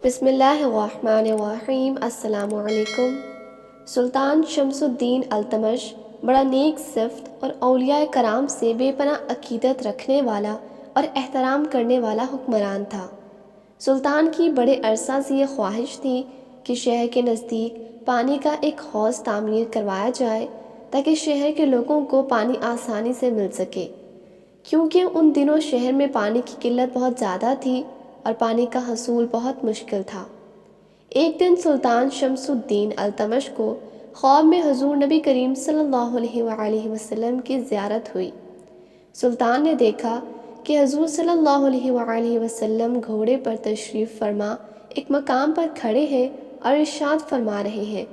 بسم اللہ الرحمن الرحیم۔ السلام علیکم۔ سلطان شمس الدین التمش بڑا نیک صفت اور اولیاء کرام سے بے پناہ عقیدت رکھنے والا اور احترام کرنے والا حکمران تھا۔ سلطان کی بڑے عرصہ سے یہ خواہش تھی کہ شہر کے نزدیک پانی کا ایک حوض تعمیر کروایا جائے تاکہ شہر کے لوگوں کو پانی آسانی سے مل سکے، کیونکہ ان دنوں شہر میں پانی کی قلت بہت زیادہ تھی اور پانی کا حصول بہت مشکل تھا۔ ایک دن سلطان شمس الدین التمش کو خواب میں حضور نبی کریم صلی اللہ علیہ وآلہ وسلم کی زیارت ہوئی۔ سلطان نے دیکھا کہ حضور صلی اللہ علیہ وآلہ وسلم گھوڑے پر تشریف فرما ایک مقام پر کھڑے ہیں اور ارشاد فرما رہے ہیں،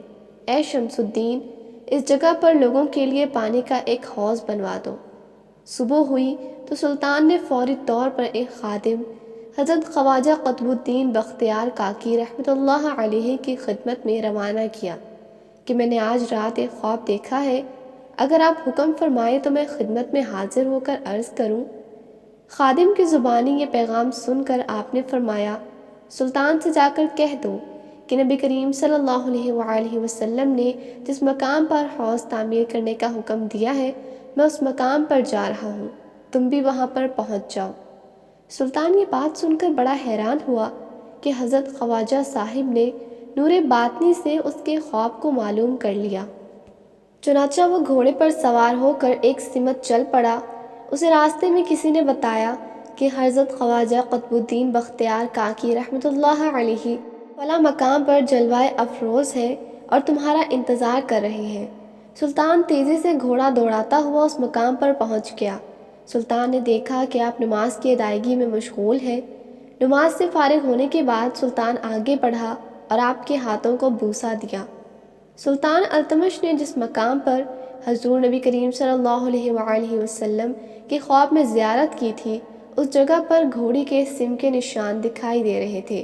اے شمس الدین، اس جگہ پر لوگوں کے لیے پانی کا ایک حوض بنوا دو۔ صبح ہوئی تو سلطان نے فوری طور پر ایک خادم حضرت خواجہ قطب الدین بختیار کاکی رحمۃ اللہ علیہ کی خدمت میں روانہ کیا کہ میں نے آج رات ایک خواب دیکھا ہے، اگر آپ حکم فرمائیں تو میں خدمت میں حاضر ہو کر عرض کروں۔ خادم کی زبانی یہ پیغام سن کر آپ نے فرمایا، سلطان سے جا کر کہہ دو کہ نبی کریم صلی اللہ علیہ وآلہ وسلم نے جس مقام پر حوض تعمیر کرنے کا حکم دیا ہے میں اس مقام پر جا رہا ہوں، تم بھی وہاں پر پہنچ جاؤ۔ سلطان یہ بات سن کر بڑا حیران ہوا کہ حضرت خواجہ صاحب نے نور باطنی سے اس کے خواب کو معلوم کر لیا۔ چنانچہ وہ گھوڑے پر سوار ہو کر ایک سمت چل پڑا۔ اسے راستے میں کسی نے بتایا کہ حضرت خواجہ قطب الدین بختیار کاکی رحمۃ اللہ علیہ فلاں مقام پر جلوہ افروز ہے اور تمہارا انتظار کر رہے ہیں۔ سلطان تیزی سے گھوڑا دوڑاتا ہوا اس مقام پر پہنچ گیا۔ سلطان نے دیکھا کہ آپ نماز کی ادائیگی میں مشغول ہیں۔ نماز سے فارغ ہونے کے بعد سلطان آگے بڑھا اور آپ کے ہاتھوں کو بوسہ دیا۔ سلطان التمش نے جس مقام پر حضور نبی کریم صلی اللہ علیہ وآلہ وسلم کے خواب میں زیارت کی تھی، اس جگہ پر گھوڑی کے سم کے نشان دکھائی دے رہے تھے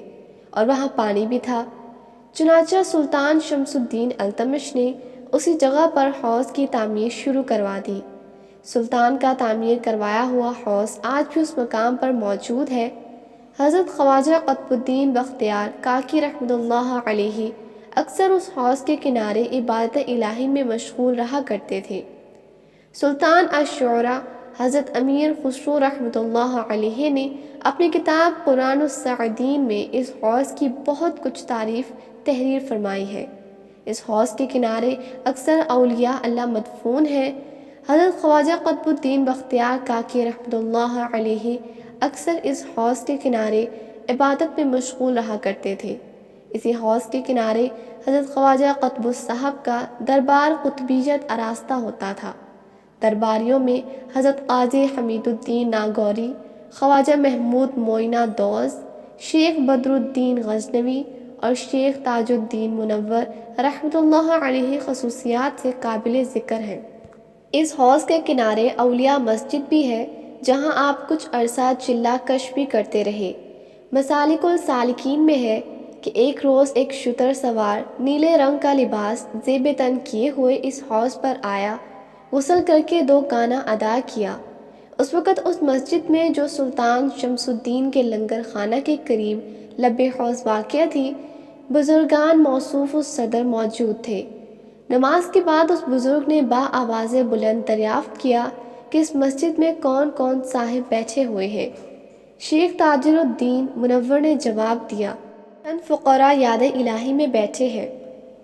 اور وہاں پانی بھی تھا۔ چنانچہ سلطان شمس الدین التمش نے اسی جگہ پر حوض کی تعمیر شروع کروا دی۔ سلطان کا تعمیر کروایا ہوا حوض آج بھی اس مقام پر موجود ہے۔ حضرت خواجہ قطب الدین بختیار کاکی رحمۃ اللہ علیہ اکثر اس حوض کے کنارے عبادت الہی میں مشغول رہا کرتے تھے۔ سلطان الشعراء حضرت امیر خسرو رحمۃ اللہ علیہ نے اپنی کتاب قرآن السعدین میں اس حوض کی بہت کچھ تعریف تحریر فرمائی ہے۔ اس حوض کے کنارے اکثر اولیاء اللہ مدفون ہیں۔ حضرت خواجہ قطب الدین بختیار کاکی رحمۃ اللہ علیہ اکثر اس حوض کے کنارے عبادت میں مشغول رہا کرتے تھے۔ اسی حوض کے کنارے حضرت خواجہ قطب صاحب کا دربار قطبیت آراستہ ہوتا تھا۔ درباریوں میں حضرت قاضی حمید الدین ناگوری، خواجہ محمود معینہ دوز، شیخ بدر الدین غزنوی اور شیخ تاج الدین منور رحمۃ اللہ علیہ خصوصیات سے قابل ذکر ہیں۔ اس حوض کے کنارے اولیاء مسجد بھی ہے جہاں آپ کچھ عرصہ چلہ کش بھی کرتے رہے۔ مسالک السالکین میں ہے کہ ایک روز ایک شتر سوار نیلے رنگ کا لباس زیب تن کیے ہوئے اس حوض پر آیا، غسل کر کے 2 گانا ادا کیا۔ اس وقت اس مسجد میں جو سلطان شمس الدین کے لنگر خانہ کے قریب لب حوض واقع تھی، بزرگان موصوف الصدر موجود تھے۔ نماز کے بعد اس بزرگ نے با آواز بلند دریافت کیا کہ اس مسجد میں کون کون صاحب بیٹھے ہوئے ہیں۔ شیخ تاج الدین منور نے جواب دیا، چند فقراء یاد الہی میں بیٹھے ہیں۔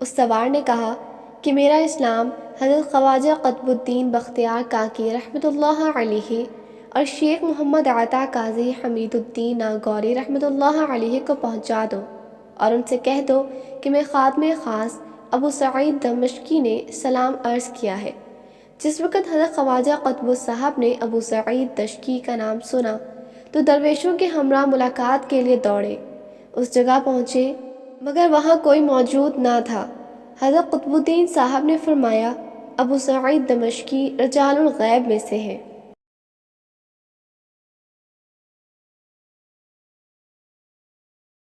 اس سوار نے کہا کہ میرا اسلام حضرت خواجہ قطب الدین بختیار کاکی رحمۃ اللہ علیہ اور شیخ محمد عطا قاضی حمید الدین ناگوری رحمۃ اللہ علیہ کو پہنچا دو اور ان سے کہہ دو کہ میں خادم خاص ابو سعید دمشقی نے سلام عرض کیا ہے۔ جس وقت حضرت خواجہ قطب صاحب نے ابو سعید دمشقی کا نام سنا تو درویشوں کے ہمراہ ملاقات کے لیے دوڑے۔ اس جگہ پہنچے مگر وہاں کوئی موجود نہ تھا۔ حضرت قطب الدین صاحب نے فرمایا، ابو سعید دمشقی رجال الغیب میں سے ہے۔